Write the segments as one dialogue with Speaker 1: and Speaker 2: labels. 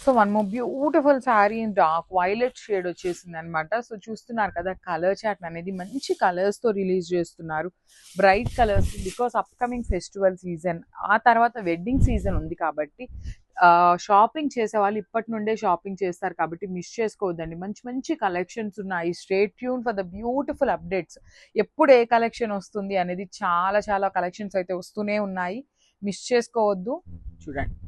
Speaker 1: So one more beautiful sari in dark violet shade వచ్చేసింది అనమాట. So చూస్తున్నారు కదా కలర్ చాట్ అనేది మంచి కలర్స్ తో రిలీజ్ చేస్తున్నారు, bright colours. Because upcoming festival season, ఆ తర్వాత వెడ్డింగ్ సీజన్ ఉంది కాబట్టి షాపింగ్ చేసే వాళ్ళు ఇప్పటి నుండే షాపింగ్ చేస్తారు కాబట్టి మిస్ చేసుకోవద్దండి. మంచి మంచి కలెక్షన్స్ ఉన్నాయి. State tune for the beautiful updates. ఎప్పుడు ఏ కలెక్షన్ వస్తుంది అనేది చాలా చాలా కలెక్షన్స్ అయితే వస్తూనే ఉన్నాయి, మిస్ చేసుకోవద్దు. చూడండి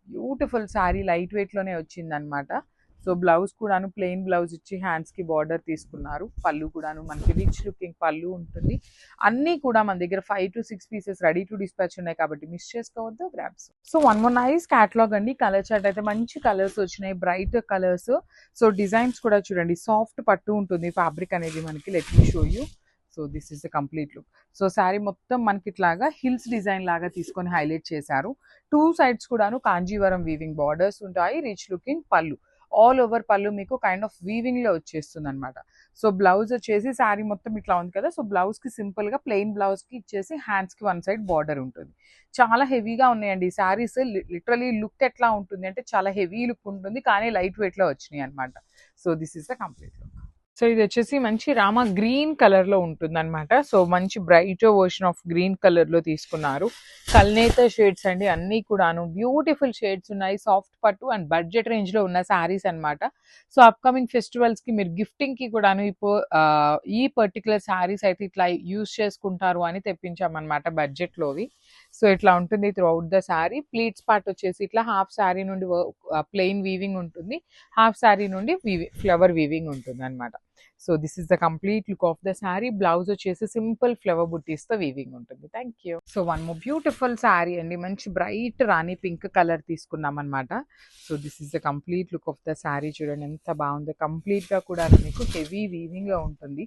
Speaker 1: బ్యూటిఫుల్ శారీ లైట్ వెయిట్ లోనే వచ్చింది అనమాట. సో బ్లౌజ్ కూడాను ప్లెయిన్ బ్లౌజ్ ఇచ్చి హ్యాండ్స్ కి బార్డర్ తీసుకున్నారు. పళ్ళు కూడాను మనకి రిచ్ లుకింగ్ పళ్ళు ఉంటుంది. అన్నీ కూడా మన దగ్గర 5 to 6 pieces ready to dispatch ఉన్నాయి కాబట్టి మిస్ చేసుకోవద్దు, grabs. So one more nice catalogue అండి. కలర్ చార్ట్ అయితే మంచి కలర్స్ వచ్చినాయి, బ్రైట్ కలర్స్. సో డిజైన్స్ కూడా చూడండి, సాఫ్ట్ పట్టు ఉంటుంది ఫ్యాబ్రిక్ అనేది మనకి. Let me show you. So this is the complete look. So sari మొత్తం మనకి ఇట్లాగా హిల్స్ డిజైన్ లాగా తీసుకొని హైలైట్ చేశారు. టూ సైడ్స్ కూడాను కాంజీవరం వీవింగ్ బార్డర్స్ ఉంటాయి, రిచ్ లుకింగ్ పళ్ళు. ఆల్ ఓవర్ పళ్ళు మీకు కైండ్ ఆఫ్ వీవింగ్ లో వచ్చేస్తుంది అనమాట. సో బ్లౌజ్ వచ్చేసి శారీ మొత్తం ఇట్లా ఉంది కదా, సో బ్లౌజ్ కి సింపుల్ గా ప్లెయిన్ బ్లౌజ్ కి ఇచ్చేసి హ్యాండ్స్ కి వన్ సైడ్ బార్డర్ ఉంటుంది. చాలా హెవీగా ఉన్నాయండి శారీస్. లిటరలీ లుక్ ఎట్లా ఉంటుంది అంటే చాలా హెవీ లుక్ ఉంటుంది, కానీ లైట్ వెయిట్ లో వచ్చినాయి అనమాట. So this is the complete look. So ఇది వచ్చేసి మంచి రామా గ్రీన్ కలర్ లో ఉంటుంది అనమాట. సో మంచి bright version of green colour లో తీసుకున్నారు. కల్నేత షేడ్స్ అండి, అన్ని కూడాను బ్యూటిఫుల్ షేడ్స్ ఉన్నాయి. సాఫ్ట్ పట్టు అండ్ బడ్జెట్ రేంజ్ లో ఉన్న శారీస్ అనమాట. సో అప్కమింగ్ ఫెస్టివల్స్ కి మీరు గిఫ్టింగ్ కి కూడాను ఈ పర్టికులర్ శారీస్ అయితే ఇట్లా యూజ్ చేసుకుంటారు అని తెప్పించామన్నమాట బడ్జెట్ లోవి. సో ఇట్లా ఉంటుంది through out the sari. Pleats part వచ్చేసి ఇట్లా హాఫ్ శారీ నుండి ప్లెయిన్ వీవింగ్ ఉంటుంది, హాఫ్ శారీ నుండి ఫ్లవర్ వీవింగ్ ఉంటుంది అనమాట. So this is the complete look of the sari. Blouse వచ్చేసి సింపుల్ ఫ్లవర్ బుట్టీస్ తో వీవింగ్ ఉంటుంది. Thank you. So one more beautiful sari అండి, మంచి బ్రైట్ రాణి పింక్ కలర్ తీసుకున్నాం అనమాట. So this is the complete look of the sari. చూడండి ఎంత బాగుందో, కంప్లీట్ గా కూడా మీకు హెవీ వీవింగ్ లో ఉంటుంది.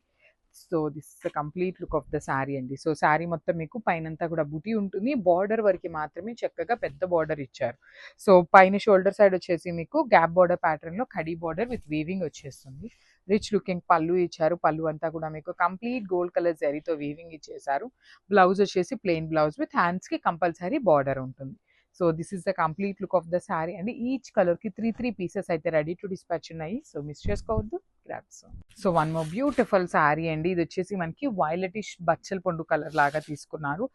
Speaker 1: So this is the complete look of the sari అండి. సో శారీ మొత్తం మీకు పైనంతా కూడా బుటీ ఉంటుంది, బార్డర్ వరకు మాత్రమే చక్కగా పెద్ద బార్డర్ ఇచ్చారు. సో పైన షోల్డర్ సైడ్ వచ్చేసి మీకు గ్యాప్ బార్డర్ ప్యాటర్న్ లో కడీ బార్డర్ విత్ వీవింగ్ వచ్చేస్తుంది. రిచ్ లుకింగ్ పళ్ళు ఇచ్చారు, పళ్ళు అంతా కూడా మీకు కంప్లీట్ గోల్డ్ కలర్ జరీతో వీవింగ్ ఇచ్చేసారు. బ్లౌజ్ వచ్చేసి ప్లెయిన్ బ్లౌజ్ విత్ హ్యాండ్స్ కి కంపల్సరీ బార్డర్ ఉంటుంది. So this is the complete look of the sari అండి. ఈచ్ కలర్ కి 3 పీసెస్ అయితే రెడీ టు డిస్పాచ్ ఉన్నాయి. సో మిస్ చేసుకోవద్దు, grabs. So one more beautiful sari అండి. ఇది వచ్చేసి మనకి వైలెటిష్ బచ్చల పండు కలర్ లాగా తీసుకున్నారు.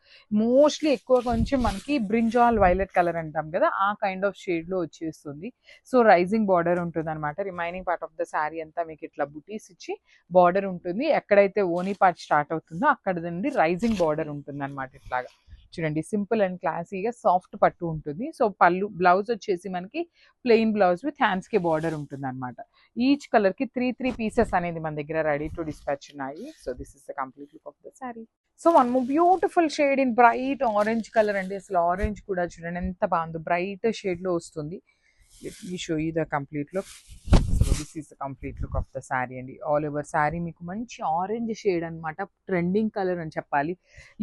Speaker 1: మోస్ట్లీ ఎక్కువ కొంచెం మనకి బ్రింజాల్ వైలెట్ కలర్ అంటాం కదా, ఆ కైండ్ ఆఫ్ షేడ్ లో వచ్చేస్తుంది. సో రైజింగ్ బార్డర్ ఉంటుంది అనమాట. Remaining part of the sari అంతా మీకు ఇట్లా బుటీస్ ఇచ్చి బార్డర్ ఉంటుంది. ఎక్కడైతే ఓనీ పార్ట్ స్టార్ట్ అవుతుందో అక్కడ నుండి రైజింగ్ బార్డర్ ఉంటుంది అనమాట. ఇట్లాగా చూడండి, సింపుల్ అండ్ క్లాసీగా సాఫ్ట్ పట్టు ఉంటుంది. సో పళ్ళు బ్లౌజ్ వచ్చేసి మనకి ప్లెయిన్ బ్లౌజ్ విత్ హ్యాండ్స్ కి బార్డర్ ఉంటుంది అనమాట. ఈచ్ కలర్ కి 3 పీసెస్ అనేది మన దగ్గర రెడీ టు డిస్పాచ్ ఉన్నాయి. So this is the complete look of the sari. So one more beautiful shade in bright orange colour అండి. అసలు ఆరెంజ్ కూడా చూడండి ఎంత బాగుందో, బ్రైట్ షేడ్ లో వస్తుంది. Let me show you the complete look. So this is the complete look of the sari అండి. All over sari మీకు మంచి ఆరెంజ్ షేడ్ అనమాట, ట్రెండింగ్ కలర్ అని చెప్పాలి.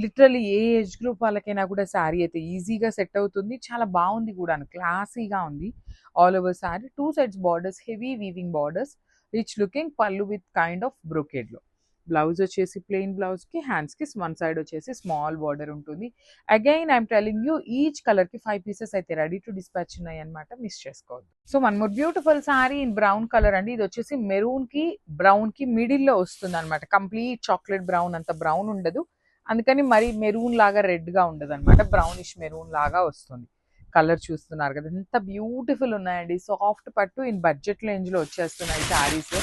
Speaker 1: లిటరల్లీ ఏ ఏజ్ గ్రూప్ వాళ్ళకైనా కూడా శారీ అయితే ఈజీగా సెట్ అవుతుంది. చాలా బాగుంది కూడా, క్లాసీగా ఉంది. All over sari two sides borders, heavy weaving borders, rich looking పళ్ళు విత్ కైండ్ ఆఫ్ బ్రొకేడ్ లో. బ్లౌజ్ వచ్చేసి ప్లెయిన్ బ్లౌజ్ కి హ్యాండ్స్ కి వన్ సైడ్ వచ్చేసి స్మాల్ బార్డర్ ఉంటుంది. Again I'm telling you each colour కి 5 పీసెస్ అయితే రెడీ టు డిస్పాచ్ ఉన్నాయి అనమాట, మిస్ చేసుకోవద్దు. So one more beautiful sari in brown colour అండి. ఇది వచ్చేసి మెరూన్ కి బ్రౌన్ కి మిడిల్ లో వస్తుంది అనమాట. కంప్లీట్ చాక్లెట్ బ్రౌన్, అంత బ్రౌన్ ఉండదు, అందుకని మరి మెరూన్ లాగా రెడ్ గా ఉండదు అనమాట, బ్రౌనిష్ మెరూన్ లాగా వస్తుంది. కలర్ చూస్తున్నారు కదా ఎంత బ్యూటిఫుల్ ఉన్నాయండి. సాఫ్ట్ పట్టు ఇన్ బడ్జెట్ రేంజ్ లో వచ్చేస్తున్నాయి శారీస్.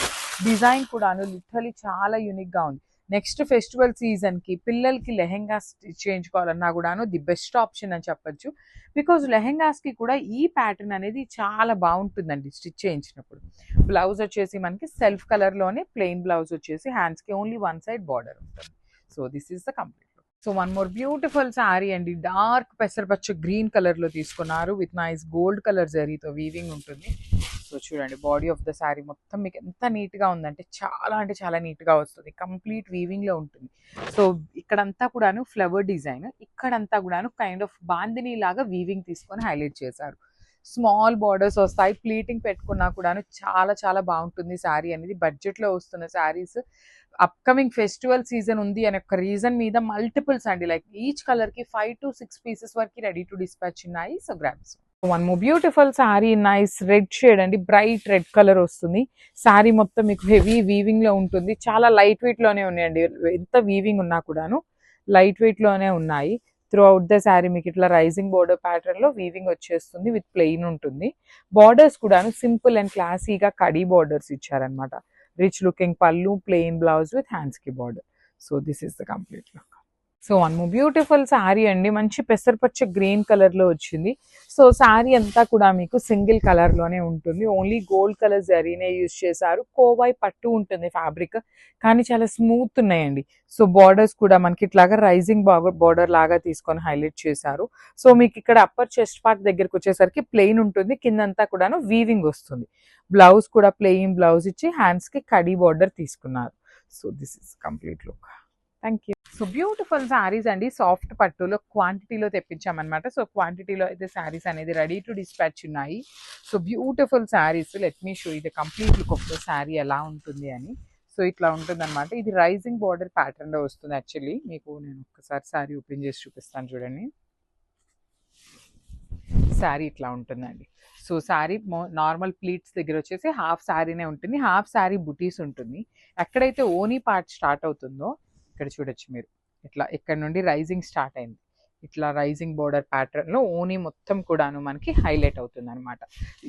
Speaker 1: డిజైన్ కూడాను లిటరలీ చాలా యూనిక్ గా ఉంది. నెక్స్ట్ ఫెస్టివల్ సీజన్ కి పిల్లలకి లెహెంగా స్టిచ్ చేయించుకోవాలన్నా కూడాను ది బెస్ట్ ఆప్షన్ అని చెప్పొచ్చు. బికాజ్ లెహెంగాస్ కి కూడా ఈ ప్యాటర్న్ అనేది చాలా బాగుంటుందండి స్టిచ్ చేయించినప్పుడు. బ్లౌజ్ వచ్చేసి మనకి సెల్ఫ్ కలర్ లోనే ప్లెయిన్ బ్లౌజ్ వచ్చేసి హ్యాండ్స్ కి ఓన్లీ వన్ సైడ్ బార్డర్ ఉంటుంది. So this is the complete. So one more beautiful sari అండి. డార్క్ పెసరపచ్చ గ్రీన్ కలర్ లో తీసుకున్నారు విత్ నైస్ గోల్డ్ కలర్ జరీతో వీవింగ్ ఉంటుంది. సో చూడండి, బాడీ ఆఫ్ ద శారీ మొత్తం మీకు ఎంత నీట్ గా ఉందంటే చాలా నీట్ గా వస్తుంది. కంప్లీట్ వీవింగ్ లో ఉంటుంది. సో ఇక్కడంతా కూడాను ఫ్లవర్ డిజైన్, ఇక్కడంతా కూడాను కైండ్ ఆఫ్ బాందిని లాగా వీవింగ్ తీసుకొని హైలైట్ చేశారు. స్మాల్ బార్డర్స్ వస్తాయి, ప్లీటింగ్ పెట్టుకున్నా కూడాను చాలా బాగుంటుంది శారీ అనేది. బడ్జెట్ లో వస్తున్న శారీస్, అప్కమింగ్ ఫెస్టివల్ సీజన్ ఉంది అనే ఒక రీజన్ మీద మల్టిపుల్స్ అండి, లైక్ ఈచ్ కలర్ కి 5 to 6 పీసెస్ వరకు రెడీ టు డిస్పాచ్ ఉన్నాయి. So grabs. One more beautiful sari, nice red shade అండి, బ్రైట్ రెడ్ కలర్ వస్తుంది. శారీ మొత్తం మీకు హెవీ వీవింగ్ లో ఉంటుంది. చాలా లైట్ వెయిట్ లోనే ఉన్నాయండి. ఎంత వీవింగ్ ఉన్నా కూడాను లైట్ వెయిట్ లోనే ఉన్నాయి. త్రూ అవుట్ ద శారీ మీకు ఇట్లా రైజింగ్ బోర్డర్ ప్యాటర్న్ లో వీవింగ్ వచ్చేస్తుంది. విత్ ప్లెయిన్ ఉంటుంది. బార్డర్స్ కూడాను సింపుల్ అండ్ క్లాసీగా కడీ బార్డర్స్ ఇచ్చారనమాట. రిచ్ లుకింగ్ పళ్ళు, ప్లెయిన్ బ్లౌజ్ విత్ హ్యాండ్స్ కి border. So this is the complete look. So one more beautiful sari అండి, మంచి పెసరపచ్చ గ్రీన్ కలర్ లో వచ్చింది. సో శారీ అంతా కూడా మీకు సింగిల్ కలర్ లోనే ఉంటుంది. ఓన్లీ గోల్డ్ కలర్ జరీనే యూజ్ చేశారు. కోవాయి పట్టు ఉంటుంది ఫ్యాబ్రిక్, కానీ చాలా స్మూత్ ఉన్నాయండి. సో బార్డర్స్ కూడా మనకి ఇట్లాగా రైజింగ్ బార్డర్ లాగా తీసుకొని హైలైట్ చేశారు. సో మీకు ఇక్కడ అప్పర్ చెస్ట్ పార్ట్ దగ్గరకు వచ్చేసరికి ప్లెయిన్ ఉంటుంది, కిందంతా కూడాను వీవింగ్ వస్తుంది. బ్లౌజ్ కూడా ప్లెయిన్ బ్లౌజ్ ఇచ్చి హ్యాండ్స్ కి కడీ బార్డర్ తీసుకున్నారు. So this is complete look. Thank you. So beautiful saris అండి, సాఫ్ట్ పట్టులో క్వాంటిటీలో తెప్పించామన్నమాట. సో క్వాంటిటీలో అయితే శారీస్ అనేది రెడీ టు డిస్పాచ్ ఉన్నాయి. So beautiful saris, let me show ఇది complete look of the sari ఎలా ఉంటుంది అని. సో ఇట్లా ఉంటుంది అనమాట. ఇది రైజింగ్ బార్డర్ ప్యాటర్న్ లో వస్తుంది. యాక్చువల్లీ మీకు నేను ఒక్కసారి శారీ ఓపెన్ చేసి చూపిస్తాను చూడండి. శారీ ఇట్లా ఉంటుందండి. సో శారీ నార్మల్ ప్లీట్స్ దగ్గర వచ్చేసి హాఫ్ శారీనే ఉంటుంది, హాఫ్ శారీ బుటీస్ ఉంటుంది. ఎక్కడైతే ఓనీ పార్ట్ స్టార్ట్ అవుతుందో ఇక్కడ చూడొచ్చు మీరు, ఇట్లా ఇక్కడ నుండి రైజింగ్ స్టార్ట్ అయింది. ఇట్లా రైజింగ్ బోర్డర్ ప్యాటర్న్ లో ఓనీ మొత్తం కూడాను మనకి హైలైట్ అవుతుంది అనమాట.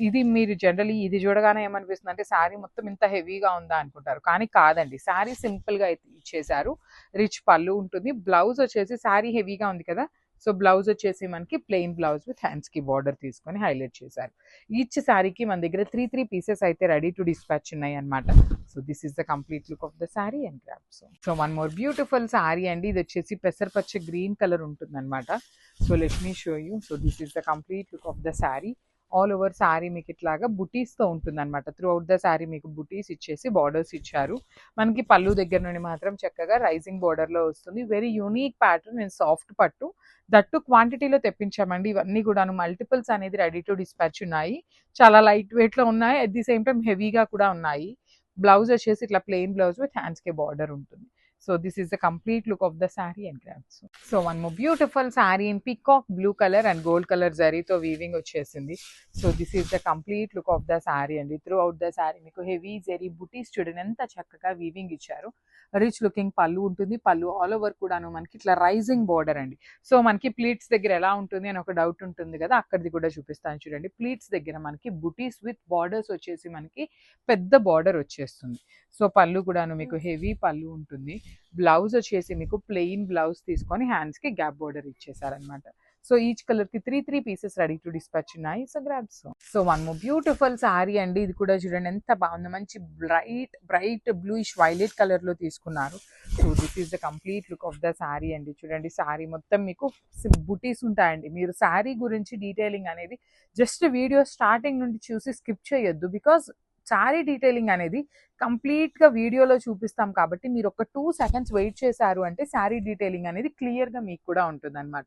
Speaker 1: ఇది మీరు జనరలీ ఇది చూడగానే ఏమనిపిస్తుంది అంటే శారీ మొత్తం ఇంత హెవీగా ఉందా అనుకుంటారు, కానీ కాదండి. శారీ సింపుల్ గా ఇచ్చేసారు. రిచ్ పళ్ళు ఉంటుంది. బ్లౌజ్ వచ్చేసి శారీ హెవీగా ఉంది కదా, సో బ్లౌజ్ వచ్చేసి మనకి ప్లెయిన్ బ్లౌజ్ విత్ హ్యాండ్స్ కి బార్డర్ తీసుకొని హైలైట్ చేశారు. ఈచ్ శారీకి మన దగ్గర 3 పీసెస్ అయితే రెడీ టు డిస్పాచ్ ఉన్నాయి అనమాట. So this is the complete look of the sari and grab. So one more beautiful sari అండి, ఇది వచ్చేసి పెసరపచ్చ గ్రీన్ కలర్ ఉంటుంది అనమాట. So let me show you. So this is the complete look of the sari. All over sari మీకు ఇట్లాగా బుటీస్తో ఉంటుంది అనమాట. Through out the sari మీకు బుటీస్ ఇచ్చేసి బార్డర్స్ ఇచ్చారు. మనకి పళ్ళు దగ్గర నుండి మాత్రం చక్కగా రైజింగ్ బార్డర్లో వస్తుంది. Very unique pattern and soft పట్టు, దట్టు క్వాంటిటీలో తెప్పించామండి. ఇవన్నీ కూడాను మల్టిపుల్స్ అనేది రెడీ టు డిస్పాచ్ ఉన్నాయి. చాలా లైట్ వెయిట్లో ఉన్నాయి, అట్ ది సేమ్ టైం హెవీగా కూడా ఉన్నాయి. బ్లౌజ్ వచ్చేసి ఇట్లా ప్లెయిన్ బ్లౌజ్ విత్ హ్యాండ్స్ కి బార్డర్ ఉంటుంది. So this is the complete look of the sari and grabs. So one more beautiful sari in peacock blue colour and gold colour జరీతో weaving వచ్చేసింది. So this is the complete look of the sari అండి. Through out the sari మీకు heavy zari బుటీస్ చూడండి ఎంత చక్కగా weaving ఇచ్చారు. Rich looking పళ్ళు ఉంటుంది. పళ్ళు ఆల్ ఓవర్ కూడాను మనకి ఇట్లా రైజింగ్ బార్డర్ అండి. సో మనకి ప్లీట్స్ దగ్గర ఎలా ఉంటుంది అని ఒక డౌట్ ఉంటుంది కదా, అక్కడిది కూడా చూపిస్తాను చూడండి. ప్లీట్స్ దగ్గర మనకి బుటీస్ విత్ బార్డర్స్ వచ్చేసి మనకి పెద్ద బార్డర్ వచ్చేస్తుంది. సో పళ్ళు కూడాను మీకు హెవీ పళ్ళు ఉంటుంది. బ్లౌజ్ వచ్చేసి మీకు ప్లెయిన్ బ్లౌజ్ తీసుకొని హ్యాండ్స్ కి గ్యాప్ బార్డర్ ఇచ్చేసారనమాట. సో ఈచ్ కలర్ కి 3 పీసెస్ రెడీ టు డిస్పాచ్ ఉన్నాయి. So grabs. So one more beautiful sari అండి, ఇది కూడా చూడండి ఎంత బాగుంది. మంచి బ్రైట్ బ్లూయిష్ వైలెట్ కలర్ లో తీసుకున్నారు. So this is the complete look of the sari అండి. చూడండి శారీ మొత్తం మీకు బుటీస్ ఉంటాయండి. మీరు శారీ గురించి డీటెయిలింగ్ అనేది జస్ట్ వీడియో స్టార్టింగ్ నుండి చూసి స్కిప్ చేయొద్దు. బికాస్ శారీ డీటెయిలింగ్ అనేది కంప్లీట్ గా వీడియోలో చూపిస్తాం కాబట్టి మీరు ఒక 2 సెకండ్స్ వెయిట్ చేశారు అంటే శారీ డీటెయిలింగ్ అనేది క్లియర్ గా మీకు కూడా ఉంటుంది అనమాట.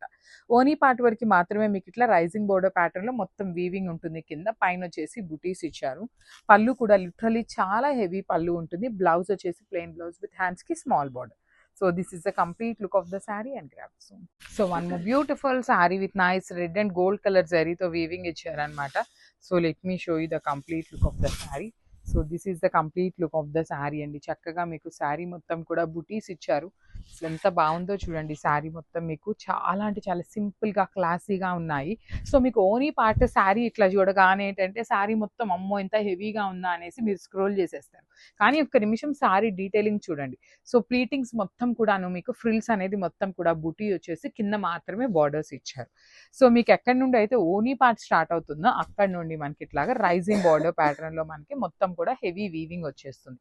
Speaker 1: ఓనీ పార్ట్ వరకు మాత్రమే మీకు ఇట్లా రైజింగ్ బోర్డర్ ప్యాటర్న్ లో మొత్తం వీవింగ్ ఉంటుంది. కింద పైన వచ్చేసి బుటీస్ ఇచ్చారు. పళ్ళు కూడా లిటరలీ చాలా హెవీ పళ్ళు ఉంటుంది. బ్లౌజ్ వచ్చేసి ప్లెయిన్ బ్లౌజ్ విత్ హ్యాండ్స్ కి small border. So this is the complete look of the saree and grab soon. So one more beautiful saree with nice red and gold color zari to weaving icharanamata. So let me show you the complete look of the saree. So this is the complete look of the sari అండి. చక్కగా మీకు శారీ మొత్తం కూడా బుటీస్ ఇచ్చారు. అసలు ఎంత బాగుందో చూడండి. శారీ మొత్తం మీకు చాలా అంటే చాలా సింపుల్గా క్లాసీగా ఉన్నాయి. సో మీకు ఓనీ పార్ట్ శారీ ఇట్లా చూడగానే ఏంటంటే శారీ మొత్తం అమ్మో ఎంత హెవీగా ఉందా అనేసి మీరు స్క్రోల్ చేసేస్తారు. కానీ ఒక్క నిమిషం శారీ డీటెయిలింగ్ చూడండి. సో ప్లీటింగ్స్ మొత్తం కూడాను మీకు ఫ్రిల్స్ అనేది మొత్తం కూడా బుటీ వచ్చేసి కింద మాత్రమే బార్డర్స్ ఇచ్చారు. సో మీకు ఎక్కడి నుండి అయితే ఓనీ పార్ట్ స్టార్ట్ అవుతుందో అక్కడ నుండి మనకి ఇట్లాగా రైజింగ్ బార్డర్ ప్యాటర్న్ లో మనకి మొత్తం కూడా హెవీ వీవింగ్ వచ్చేస్తుంది.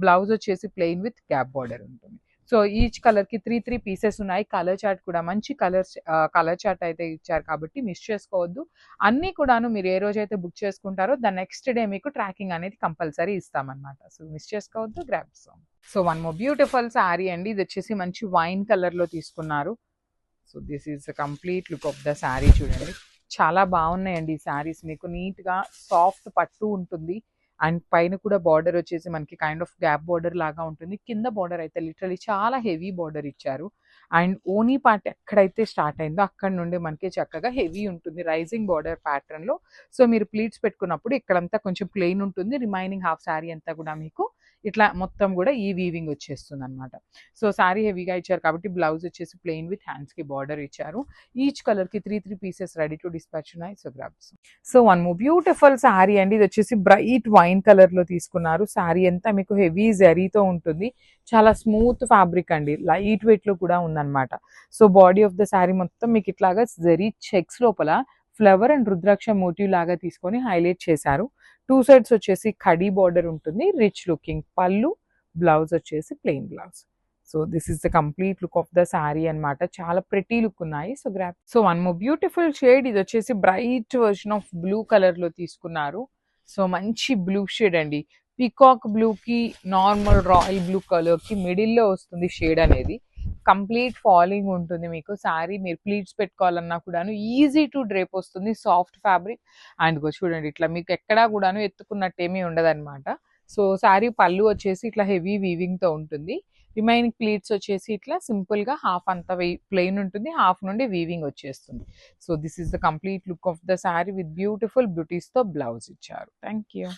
Speaker 1: బ్లౌజ్ వచ్చేసి ప్లెయిన్ విత్ గ్యాప్ బార్డర్ ఉంటుంది. సో ఈచ్ కలర్ కి 3 పీసెస్ ఉన్నాయి. కలర్ చార్ట్ కూడా మంచి కలర్ చార్ట్ అయితే ఇచ్చారు కాబట్టి మిస్ చేసుకోవద్దు. అన్ని కూడాను మీరు ఏ రోజైతే బుక్ చేసుకుంటారో ద నెక్స్ట్ డే మీకు ట్రాకింగ్ అనేది కంపల్సరీ ఇస్తామన్నమాట. సో మిస్ చేసుకోవద్దు. Grab so one more beautiful sari అండి. ఇది వచ్చేసి మంచి వైన్ కలర్ లో తీసుకున్నారు. So this is the complete look of the sari. చూడండి చాలా బాగున్నాయండి ఈ శారీస్. మీకు నీట్ గా సాఫ్ట్ పట్టు ఉంటుంది. అండ్ పైన కూడా బార్డర్ వచ్చేసి మనకి కైండ్ ఆఫ్ గ్యాప్ బార్డర్ లాగా ఉంటుంది. కింద బార్డర్ అయితే లిటరలీ చాలా హెవీ బార్డర్ ఇచ్చారు. అండ్ ఓనీ పార్ట్ ఎక్కడైతే స్టార్ట్ అయిందో అక్కడ నుండి మనకి చక్కగా హెవీ ఉంటుంది రైజింగ్ బార్డర్ ప్యాటర్న్‌లో. సో, మీరు ప్లీట్స్ పెట్టుకున్నప్పుడు ఇక్కడంతా కొంచెం ప్లెయిన్ ఉంటుంది. రిమైనింగ్ హాఫ్ శారీ అంతా కూడా మీకు ఇట్లా మొత్తం కూడా ఈ వీవింగ్ వచ్చేస్తుందనమాట. సో, శారీ హెవీగా ఇచ్చారు కాబట్టి బ్లౌజ్ వచ్చేసి ప్లెయిన్ విత్ హ్యాండ్స్‌కి బార్డర్ ఇచ్చారు. ఈచ్ కలర్‌కి 3 పీసెస్ రెడీ టు డిస్పాచ్ ఉన్నాయి. So, grabs. So, one more beautiful sari అండి. ఇది వచ్చేసి బ్రైట్ వైన్ కలర్‌లో తీసుకున్నారు. శారీ అంతా మీకు హెవీ జరీతో ఉంటుంది. చాలా స్మూత్ ఫ్యాబ్రిక్ అండి. లైట్ వెయిట్‌లో కూడా ఉందన్నమాట. So, body of the sari మొత్తం మీకు ఇట్లాగా జరీ చెక్స్ లోపల ఫ్లవర్ అండ్ రుద్రాక్ష మోటివ్ లాగా తీసుకొని హైలైట్ చేశారు. 2 సైడ్స్ వచ్చేసి కడీ బార్డర్ ఉంటుంది. రిచ్ లుకింగ్ పళ్ళు, బ్లౌజ్ వచ్చేసి plain blouse. So, this is the complete look of the sari అన్నమాట. చాలా ప్రిటీ లుక్ ఉన్నాయి. So, grab. So, one more beautiful shade. ఇది వచ్చేసి బ్రైట్ వర్షన్ ఆఫ్ బ్లూ కలర్‌లో తీసుకున్నారు. సో, మంచి బ్లూ షేడ్ అండి. పీకాక్ బ్లూకి నార్మల్ రాయల్ బ్లూ కలర్‌కి మిడిల్‌లో వస్తుంది షేడ్ అనేది. కంప్లీట్ ఫాలింగ్ ఉంటుంది మీకు. శారీ మీరు ప్లీట్స్ పెట్టుకోవాలన్నా కూడాను ఈజీ టు డ్రేప్ వస్తుంది. Soft fabric. అండ్ చూడండి ఇట్లా మీకు ఎక్కడా కూడాను ఎత్తుకున్నట్టేమీ ఉండదన్నమాట. సో, శారీ పళ్ళు వచ్చేసి ఇట్లా హెవీ వీవింగ్‌తో ఉంటుంది. రిమైనింగ్ ప్లీట్స్ వచ్చేసి ఇట్లా సింపుల్‌గా హాఫ్ అంతా ప్లెయిన్ ఉంటుంది. హాఫ్ నుండి వీవింగ్ వచ్చేస్తుంది. So, this is the complete look of the sari with beautiful బ్యూటీస్‌తో బ్లౌజ్ ఇచ్చారు. Thank you.